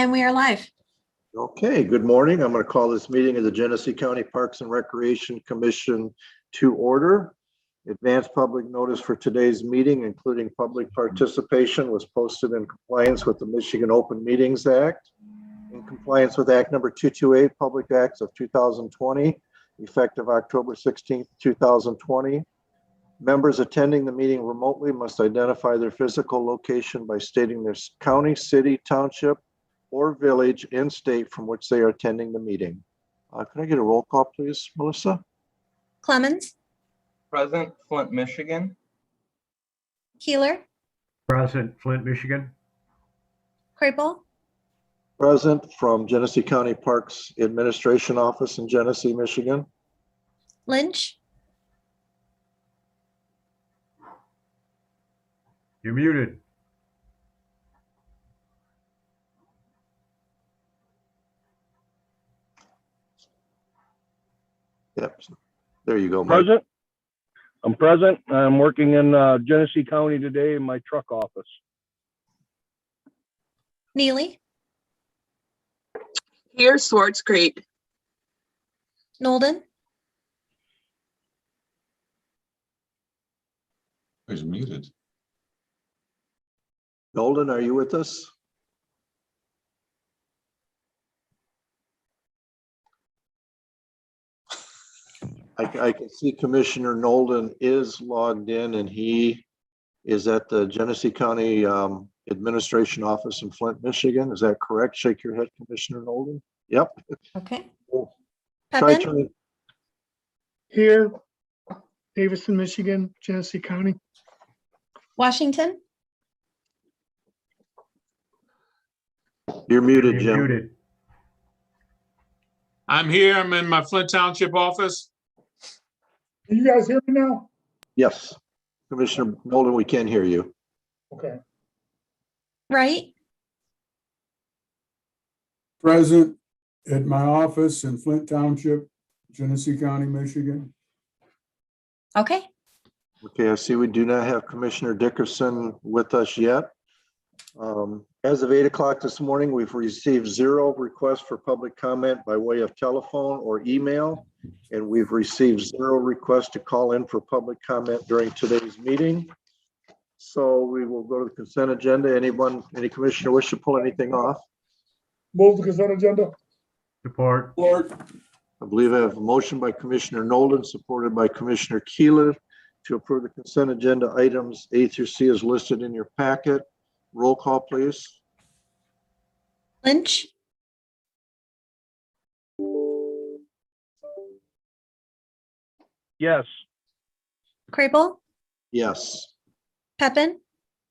and we are live. Okay, good morning. I'm going to call this meeting of the Genesee County Parks and Recreation Commission to order. Advanced public notice for today's meeting, including public participation, was posted in compliance with the Michigan Open Meetings Act, in compliance with Act number 228, Public Acts of 2020, effective October 16th, 2020. Members attending the meeting remotely must identify their physical location by stating their county, city, township, or village in state from which they are attending the meeting. Can I get a roll call, please, Melissa? Clemens, Present, Flint, Michigan. Keeler, Present, Flint, Michigan. Krapel, Present from Genesee County Parks Administration Office in Genesee, Michigan. Lynch, You're muted. Yep. There you go, Mike. Present. I'm present. I'm working in Genesee County today in my truck office. Neely, Here, Swartz Creek. Nolden, He's muted. Nolden, are you with us? I can see Commissioner Nolden is logged in and he is at the Genesee County Administration Office in Flint, Michigan. Is that correct? Shake your head, Commissioner Nolden. Yep. okay. Try Peppin, turning. Here, Davison, Michigan, Genesee County. Washington, You're muted, You're Jim. muted. I'm here. I'm in my Flint Township office. Can you guys hear me now? Yes. Commissioner Nolden, we can hear you. Okay. Wright, Present at my office in Flint Township, Genesee County, Michigan. okay. Okay, I see we do not have Commissioner Dickerson with us yet. As of 8 o'clock this morning, we've received 0 requests for public comment by way of telephone or email, and we've received 0 requests to call in for public comment during today's meeting. So we will go to the consent agenda. Any commissioner wish to pull anything off? Move the consent agenda. Support. I believe I have a motion by Commissioner Nolden, supported by Commissioner Keeler, to approve the consent agenda items A through C as listed in your packet. Roll call, please. Lynch, Yes. Krapel, Yes. Peppin,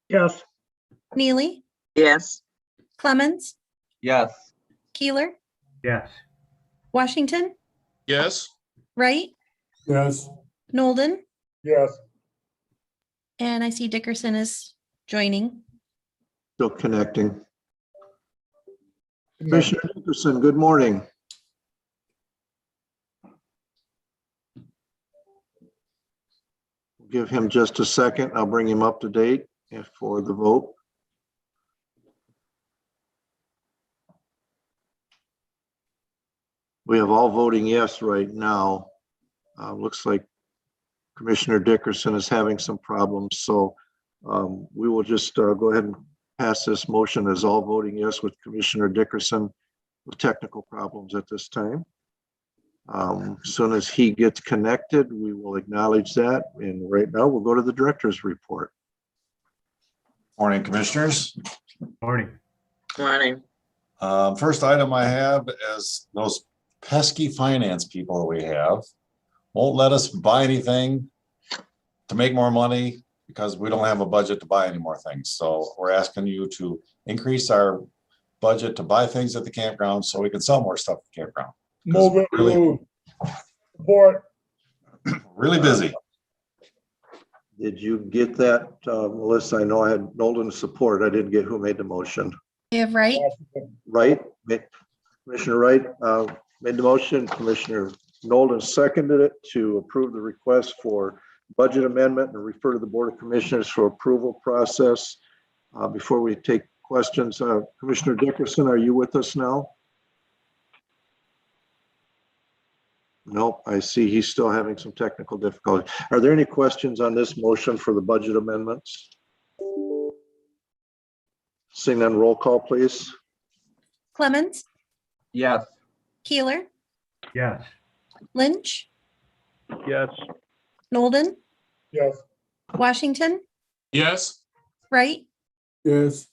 Yes. Neely, Yes. Clemens, Yes. Keeler, Yes. Washington, Yes. Wright, Yes. Nolden, Yes. and I see Dickerson is joining. Still connecting. Commissioner Dickerson, good morning. Give him just a second. I'll bring him up to date for the vote. We have all voting yes right now. Looks like Commissioner Dickerson is having some problems, so we will just go ahead and pass this motion as all voting yes with Commissioner Dickerson with technical problems at this time. As soon as he gets connected, we will acknowledge that. And right now we'll go to the director's report. Morning, commissioners. Morning. Morning. First item I have is those pesky finance people that we have won't let us buy anything to make more money because we don't have a budget to buy any more things. So we're asking you to increase our budget to buy things at the campground so we can sell more stuff at the campground. Move it. Really- Move. Support. Really busy. Did you get that, Melissa? I know I had Nolden's support. I didn't get who made the motion. We have Wright, Wright, Commissioner Wright made the motion. Commissioner Nolden seconded it to approve the request for budget amendment and refer to the Board of Commissioners for approval process. Before we take questions? Commissioner Dickerson, are you with us now? Nope, I see he's still having some technical difficulty. Are there any questions on this motion for the budget amendments? Seeing none, roll call, please. Clemens, Yes. Keeler, Yes. Lynch, Yes. Nolden, Yes. Washington, Yes. Wright, yes,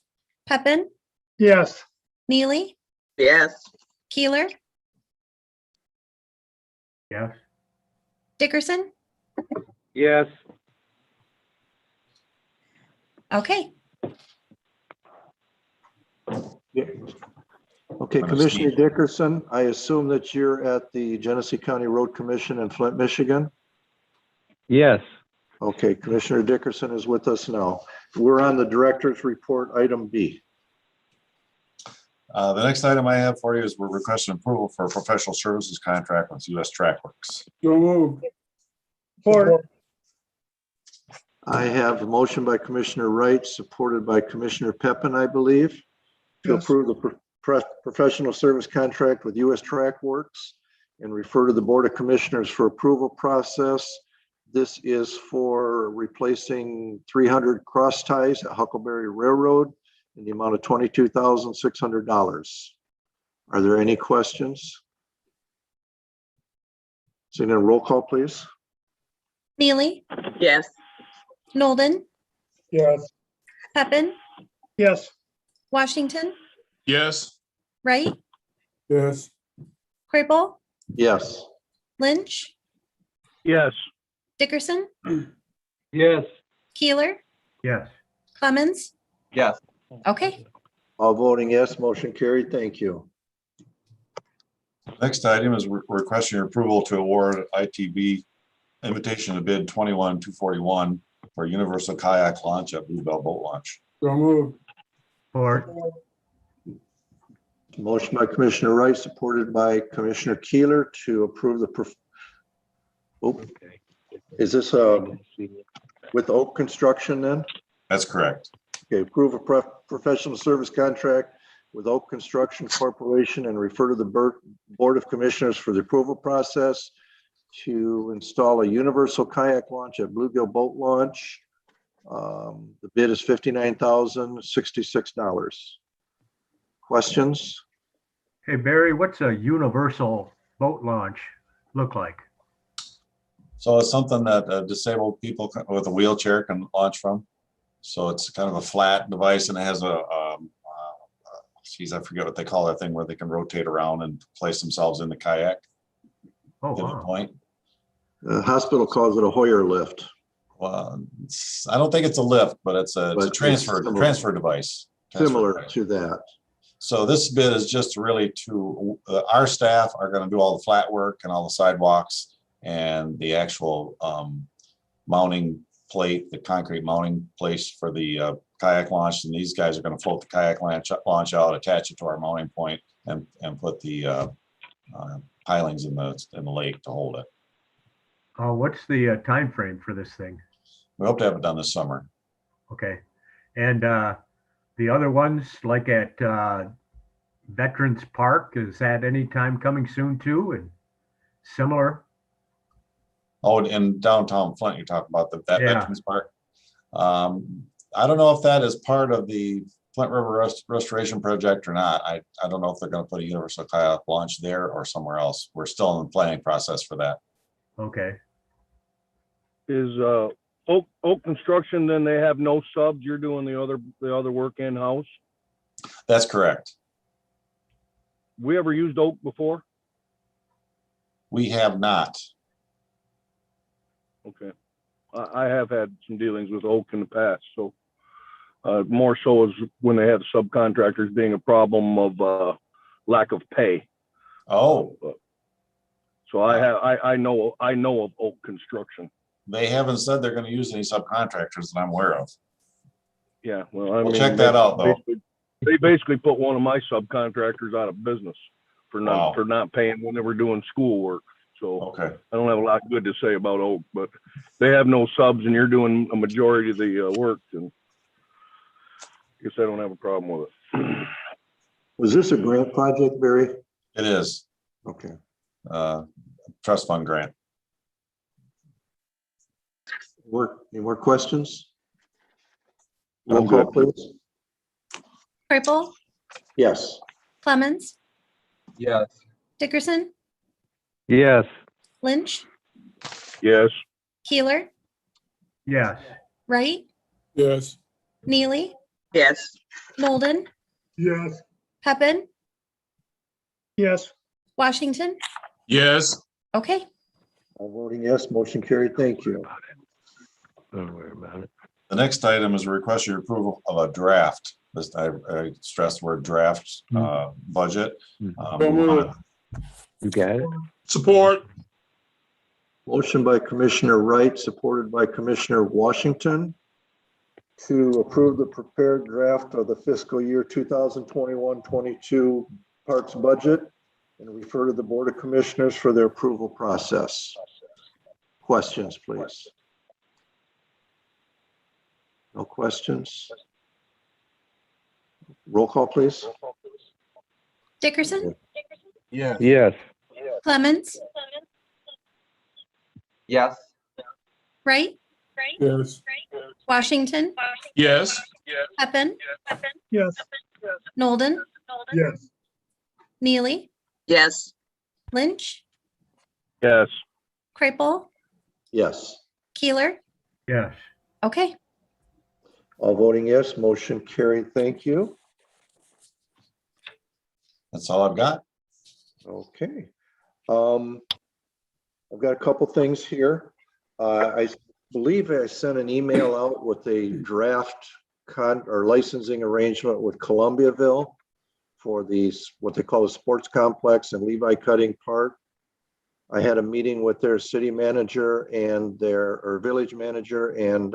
Peppin, Yes. Neely, Yes. Keeler, Yes. Dickerson. Yes. Okay, Okay, Commissioner Dickerson, I assume that you're at the Genesee County Road Commission in Flint, Michigan? Yes. Okay, Commissioner Dickerson is with us now. We're on the director's report, item B. The next item I have for you is we're requesting approval for a professional services contract with US Trackworks. so moved, Support. I have a motion by Commissioner Wright, supported by Commissioner Peppin, I believe, to Yes. approve the professional service contract with US Trackworks and refer to the Board of Commissioners for approval process. This is for replacing 300 cross ties at Huckleberry Railroad in the amount of $22,600. Are there any questions? Seeing a roll call, please. Neely, Yes. Nolden, Yes. Peppin, Yes. Washington, Yes. Wright, yes, Crable, Yes. Lynch, Yes. Dickerson, Yes. Keeler, Yes. Clemens. Yes. Okay, All voting yes, motion carried. Thank you. Next item is requesting your approval to award ITB invitation to bid 21-241 for universal kayak launch at Bluebell Boat Launch. so moved, Support. Motion by Commissioner Wright, supported by Commissioner Keeler to approve the is this with Oak Construction then? That's correct. Okay, approve a professional service contract with Oak Construction Corporation and refer to the Board of Commissioners for the approval process to install a universal kayak launch at Bluegill Boat Launch. The bid is $59,066. Questions? Hey, Barry, what's a universal boat launch look like? So it's something that disabled people with a wheelchair can launch from. So it's kind of a flat device and it has geez, I forget what they call that thing where they can rotate around and place themselves in the kayak. Oh, Pivot wow. point. The hospital calls it a Hoyer lift. Well, I don't think it's a lift, but it's a But it's transfer device. Similar to that. So this bid is just really to, our staff are gonna do all the flat work and all the sidewalks and the actual mounting plate, the concrete mounting place for the kayak launch. And these guys are gonna float the kayak launch out, attach it to our mounting point and put the pilings in the lake to hold it. What's the time frame for this thing? We hope to have it done this summer. Okay. And the other ones, like at Veterans Park, is that any time coming soon too? And similar? Oh, in downtown Flint, you're talking about that Yeah. Veterans Park. I don't know if that is part of the Flint River Restoration Project or not. I don't know if they're gonna put a universal kayak launch there or somewhere else. We're still in the planning process for that. Okay. Is Oak Construction, then they have no subs? You're doing the other work in-house? That's correct. We ever used Oak before? We have not. Okay. I have had some dealings with Oak in the past, so more so is when they have subcontractors being a problem of lack of pay. Oh, So I know of Oak Construction. they haven't said they're gonna use any subcontractors that I'm aware of. Yeah, well, I We'll mean, check that out, though. They basically put one of my subcontractors out of business for Wow. not paying when they were doing schoolwork. So Okay, I don't have a lot good to say about Oak, but they have no subs and you're doing a majority of the work. And guess I don't have a problem with it. Was this a grant project, Barry? It is, Okay. trust fund grant. Any more questions? I'm Roll call, good. please. Kripel, Yes. Clemens, Yes. Dickerson, Yes. Lynch, Yes. Keeler, Yes. Wright, yes, Neely, Yes. Nolden, Yes. Peppin, Yes. Washington. yes, Okay, All voting yes, motion carried. Thank you. Don't worry about it. The next item is a request your approval of a draft. This, I stress the word draft, budget. So moved. You got it? support, Motion by Commissioner Wright, supported by Commissioner Washington to approve the prepared draft of the fiscal year 2021-22 Parks budget and refer to the Board of Commissioners for their approval process. Questions, please. No questions? Roll call, please. Dickerson, Yes. Yes. Clemens, Yes. Wright, yes, Washington, yes, Peppin, Yes. Nolden, Yes. Neely, Yes. Lynch, Yes. Kripel, Yes. Keeler. Yes. Okay, All voting yes, motion carried. Thank you. That's all I've got. Okay. I've got a couple things here. I believe I sent an email out with a draft licensing arrangement with Columbiaville for these, what they call the sports complex and Levi Cutting Park. I had a meeting with their city manager and their village manager and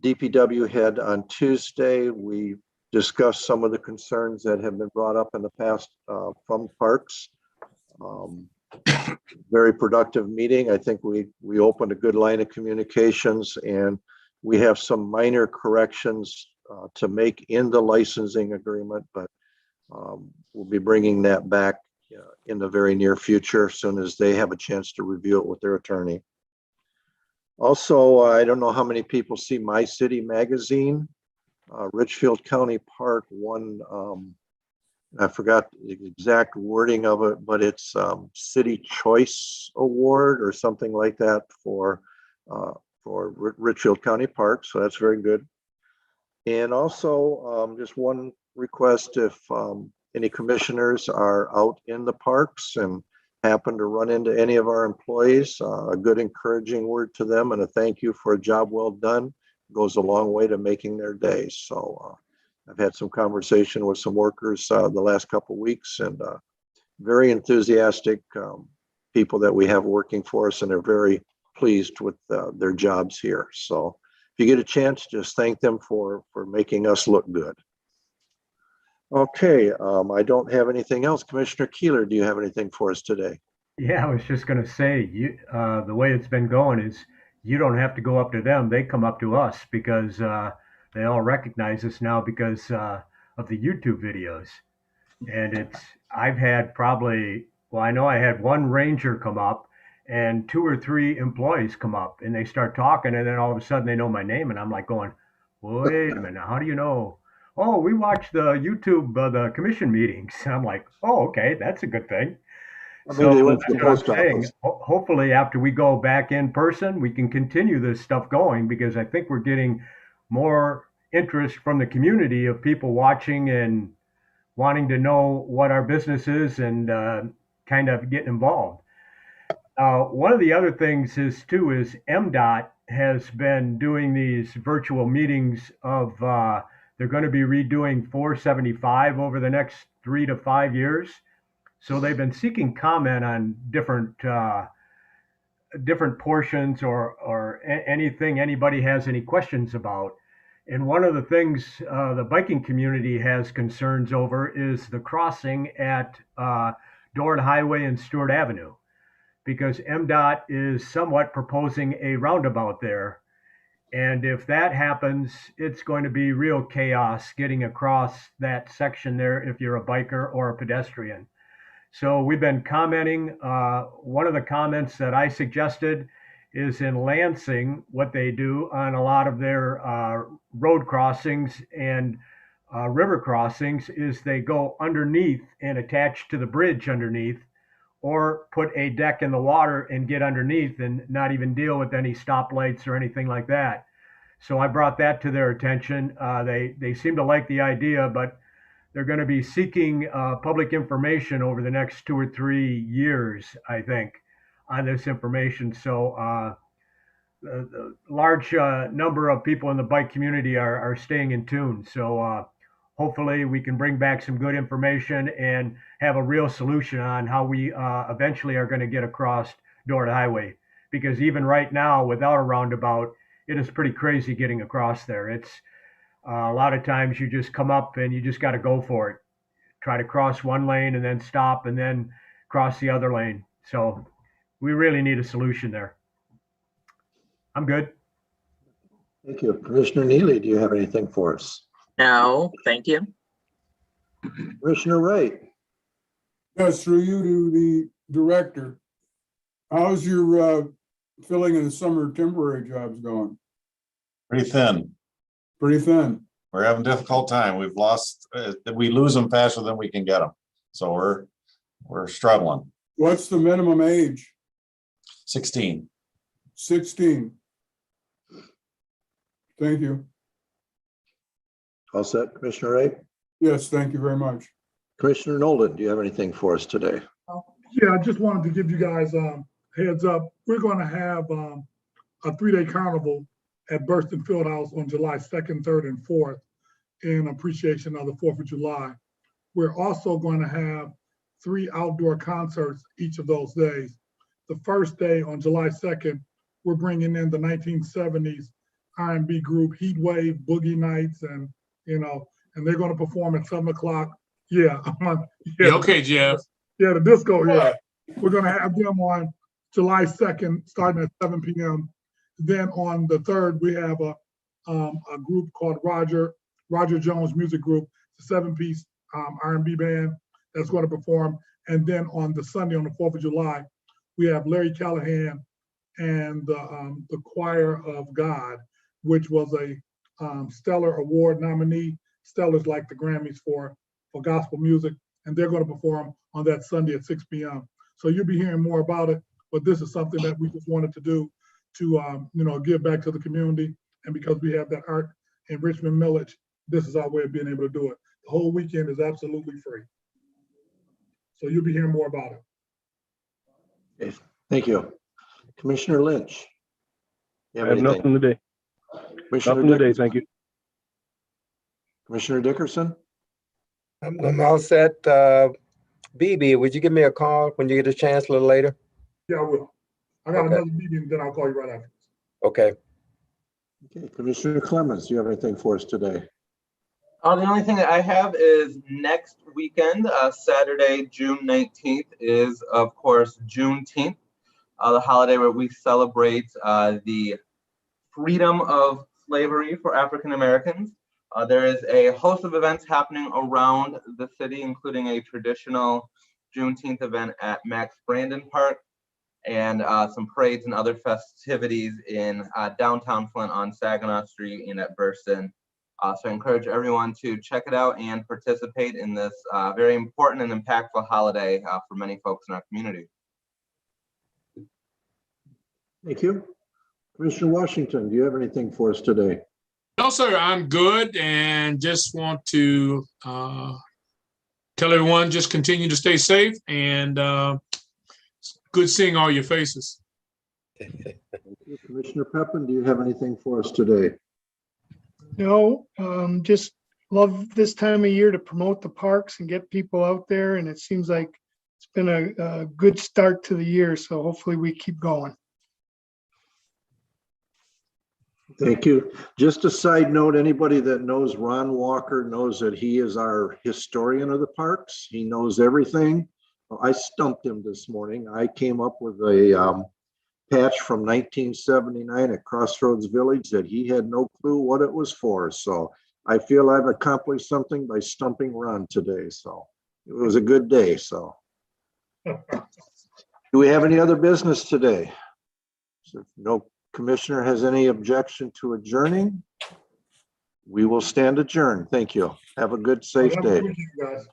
DPW head on Tuesday. We discussed some of the concerns that have been brought up in the past from parks. Very productive meeting. I think we opened a good line of communications, and we have some minor corrections to make in the licensing agreement, but we'll be bringing that back in the very near future as soon as they have a chance to review it with their attorney. Also, I don't know how many people see My City magazine. Richfield County Park won, I forgot the exact wording of it, but it's City Choice Award or something like that for Richfield County Park. So that's very good. And also just one request, if any commissioners are out in the parks and happen to run into any of our employees, a good encouraging word to them and a thank you for a job well done goes a long way to making their day. So I've had some conversation with some workers the last couple of weeks, and very enthusiastic people that we have working for us, and they're very pleased with their jobs here. So if you get a chance, just thank them for making us look good. Okay, I don't have anything else. Commissioner Keeler, do you have anything for us today? Yeah, I was just going to say, the way it's been going is you don't have to go up to them. They come up to us because they all recognize us now because of the YouTube videos. And I've had I know I had one ranger come up and 2 or 3 employees come up and they start talking, and then all of a sudden they know my name, and I'm like going, wait a minute, how do you know? Oh, we watch the YouTube, the commission meetings. And I'm like, oh, okay, that's a good thing. I mean, they went to the that's what I'm post saying. office. Hopefully after we go back in person, we can continue this stuff going, because I think we're getting more interest from the community of people watching and wanting to know what our business is and kind of getting involved. One of the other things is MDOT has been doing these virtual meetings of they're going to be redoing 475 over the next 3 to 5 years. So they've been seeking comment on different portions or anything anybody has any questions about. And one of the things the biking community has concerns over is the crossing at Dorn Highway and Stewart Avenue, because MDOT is somewhat proposing a roundabout there. And if that happens, it's going to be real chaos getting across that section there if you're a biker or a pedestrian. So we've been commenting. One of the comments that I suggested is in Lansing, what they do on a lot of their road crossings and river crossings is they go underneath and attach to the bridge underneath, or put a deck in the water and get underneath and not even deal with any stoplights or anything like that. So I brought that to their attention. They seem to like the idea, but they're going to be seeking public information over the next 2 or 3 years, I think, on this information. So the large number of people in the bike community are staying in tune. So hopefully we can bring back some good information and have a real solution on how we eventually are going to get across Dorrit Highway. Because even right now, without a roundabout, it is pretty crazy getting across there. It's a lot of times you just come up and you just got to go for it. Try to cross one lane and then stop and then cross the other lane. So we really need a solution there. I'm good. Thank you. Commissioner Neely, do you have anything for us? No, thank you. Commissioner Wright? Yes, through you to the director. How's your filling in the summer temporary jobs going? Pretty thin. Pretty thin. We're having a difficult time. We've lost, we lose them faster than we can get them. So we're struggling. What's the minimum age? 16. 16. Thank you. All set, Commissioner Wright? Yes, thank you very much. Commissioner Nolan, do you have anything for us today? Yeah, I just wanted to give you guys heads up. We're going to have a 3-day carnival at Burston Fieldhouse on July 2nd, 3rd, and 4th in appreciation of the 4th of July. We're also going to have 3 outdoor concerts each of those days. The first day on July 2nd, we're bringing in the 1970s R&B group Heatwave, Boogie Nights, and and they're going to perform at 7 o'clock. Yeah, Yeah, okay, Jeff. yeah, the disco. Yeah, we're going to have them on July 2nd, starting at 7 p.m. Then on the 3rd, we have a group called Roger Jones Music Group, a 7-piece R&B band that's going to perform. And then on the Sunday, on the 4th of July, we have Larry Callahan and the Choir of God, which was a Stellar Award nominee. Stellar's like the Grammys for gospel music, and they're going to perform on that Sunday at 6 p.m. So you'll be hearing more about it, but this is something that we just wanted to do to give back to the community. And because we have that art in Richmond Millage, this is our way of being able to do it. The whole weekend is absolutely free. So you'll be hearing more about it. Okay, thank you. Commissioner Lynch? You I have anything? nothing today. Commissioner Nothing today, Dickerson? thank you. Commissioner Dickerson? I'm all set. BB, would you give me a call when you get a chance a little later? Yeah, I will. I got Okay. another meeting, then I'll call you right after. Okay. Okay, Commissioner Clemens, do you have anything for us today? The only thing that I have is next weekend, Saturday, June 19th, is of course Juneteenth, the holiday where we celebrate the freedom of slavery for African Americans. There is a host of events happening around the city, including a traditional Juneteenth event at Max Brandon Park, and some parades and other festivities in downtown Flint on Saginaw Street and at Burston. So I encourage everyone to check it out and participate in this very important and impactful holiday for many folks in our community. Thank you. Commissioner Washington, do you have anything for us today? No, sir, I'm good and just want to tell everyone just continue to stay safe and good seeing all your faces. Commissioner Peppin, do you have anything for us today? No, just love this time of year to promote the parks and get people out there. And it seems like it's been a good start to the year. So hopefully we keep going. Thank you. Just a side note, anybody that knows Ron Walker knows that he is our historian of the parks. He knows everything. I stumped him this morning. I came up with a patch from 1979 at Crossroads Village that he had no clue what it was for. So I feel I've accomplished something by stumping Ron today. So it was a good day. So do we have any other business today? So if no commissioner has any objection to adjourning, we will stand adjourned. Thank you. Have a good, safe Have a day. good weekend, guys.